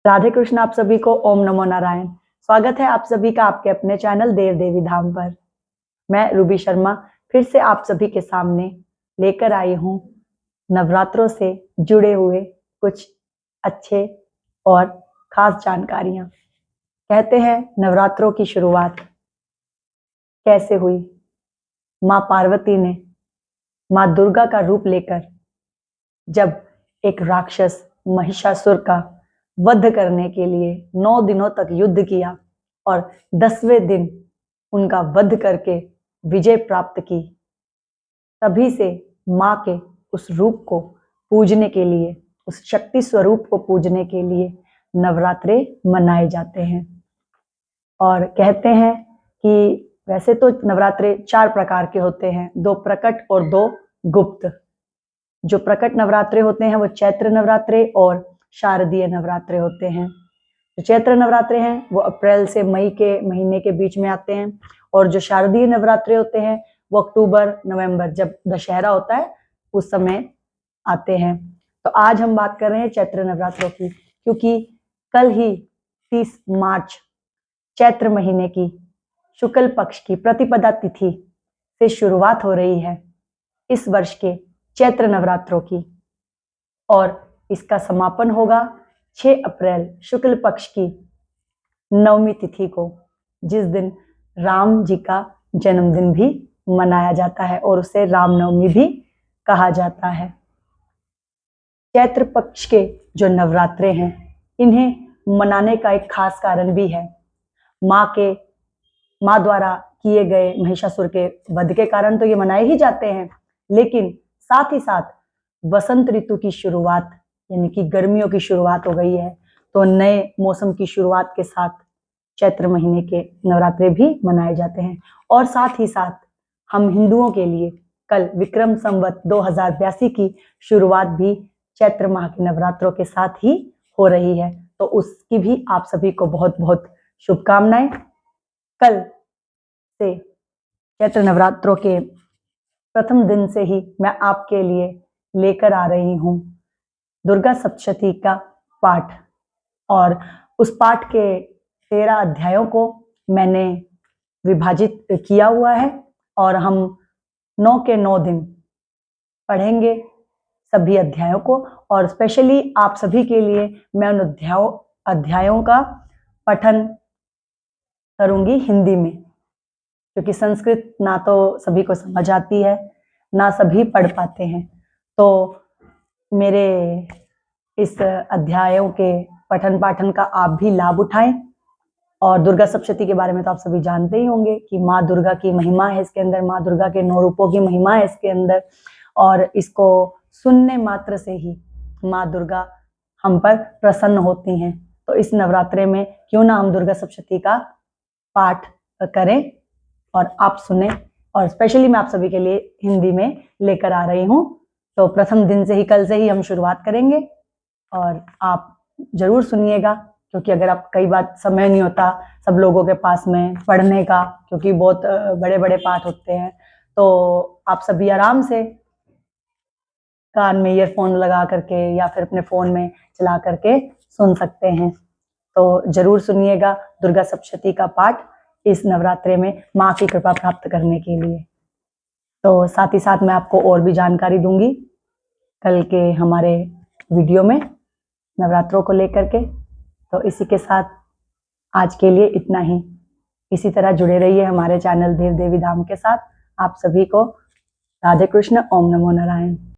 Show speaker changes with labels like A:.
A: राधे कृष्ण। आप सभी को ओम नमो नारायण। स्वागत है आप सभी का आपके अपने चैनल देव देवी धाम पर। मैं रूबी शर्मा फिर से आप सभी के सामने लेकर आई हूँ नवरात्रों से जुड़े हुए कुछ अच्छे और खास जानकारियां। कहते हैं नवरात्रों की शुरुआत कैसे हुई। माँ पार्वती ने माँ दुर्गा का रूप लेकर जब एक राक्षस महिषासुर का वध करने के लिए 9 दिनों तक युद्ध किया और 10वें दिन उनका वध करके विजय प्राप्त की, तभी से माँ के उस रूप को पूजने के लिए, उस शक्ति स्वरूप को पूजने के लिए नवरात्रे मनाए जाते हैं। और कहते हैं कि वैसे तो नवरात्रे 4 प्रकार के होते हैं, 2 प्रकट और 2 गुप्त। जो प्रकट नवरात्रे होते हैं वो चैत्र नवरात्रे और शारदीय नवरात्रे होते हैं। जो चैत्र नवरात्रे हैं वो अप्रैल से मई के महीने के बीच में आते हैं, और जो शारदीय नवरात्रे होते हैं वो अक्टूबर नवंबर, जब दशहरा होता है उस समय आते हैं। तो आज हम बात कर रहे हैं चैत्र नवरात्रों की, क्योंकि कल ही 30 मार्च चैत्र महीने की शुक्ल पक्ष की प्रतिपदा तिथि से शुरुआत हो रही है इस वर्ष के चैत्र नवरात्रों की, और इसका समापन होगा 6 अप्रैल शुक्ल पक्ष की 9वीं तिथि को, जिस दिन राम जी का जन्मदिन भी मनाया जाता है और उसे रामनवमी भी कहा जाता है। चैत्र पक्ष के जो नवरात्रे हैं इन्हें मनाने का एक खास कारण भी है। माँ द्वारा किए गए महिषासुर के वध के कारण तो ये मनाए ही जाते हैं, लेकिन साथ ही साथ वसंत ऋतु की शुरुआत यानी कि गर्मियों की शुरुआत हो गई है, तो नए मौसम की शुरुआत के साथ चैत्र महीने के नवरात्रे भी मनाए जाते हैं। और साथ ही साथ हम हिंदुओं के लिए कल विक्रम संवत 2082 की शुरुआत भी चैत्र माह के नवरात्रों के साथ ही हो रही है, तो उसकी भी आप सभी को बहुत बहुत शुभकामनाएं। कल से चैत्र नवरात्रों के प्रथम दिन से ही मैं आपके लिए लेकर आ रही हूँ दुर्गा सप्तशती का पाठ, और उस पाठ के 13 अध्यायों को मैंने विभाजित किया हुआ है, और हम 9 के 9 दिन पढ़ेंगे सभी अध्यायों को। और स्पेशली आप सभी के लिए मैं उन अध्यायों का पठन करूंगी हिंदी में, क्योंकि संस्कृत ना तो सभी को समझ आती है, ना सभी पढ़ पाते हैं। तो मेरे इस अध्यायों के पठन पाठन का आप भी लाभ उठाएं। और दुर्गा सप्तशती के बारे में तो आप सभी जानते ही होंगे कि माँ दुर्गा की महिमा है इसके अंदर, माँ दुर्गा के 9 रूपों की महिमा है इसके अंदर, और इसको सुनने मात्र से ही माँ दुर्गा हम पर प्रसन्न होती हैं। तो इस नवरात्रे में क्यों ना हम दुर्गा सप्तशती का पाठ करें और आप सुने, और स्पेशली मैं आप सभी के लिए हिंदी में लेकर आ रही हूँ। तो प्रथम दिन से ही, कल से ही हम शुरुआत करेंगे, और आप जरूर सुनिएगा, क्योंकि अगर आप कई बार समय नहीं होता सब लोगों के पास में पढ़ने का, क्योंकि बहुत बड़े बड़े पाठ होते हैं, तो आप सभी आराम से कान में ईयरफोन लगा करके या फिर अपने फोन में चला करके सुन सकते हैं। तो जरूर सुनिएगा दुर्गा सप्तशती का पाठ इस नवरात्रे में माँ की कृपा प्राप्त करने के लिए। तो साथ ही साथ मैं आपको और भी जानकारी दूंगी कल के हमारे वीडियो में नवरात्रों को लेकर के। तो इसी के साथ आज के लिए इतना ही। इसी तरह जुड़े रहिए हमारे चैनल देव देवी धाम के साथ। आप सभी को राधे कृष्ण, ओम नमो नारायण।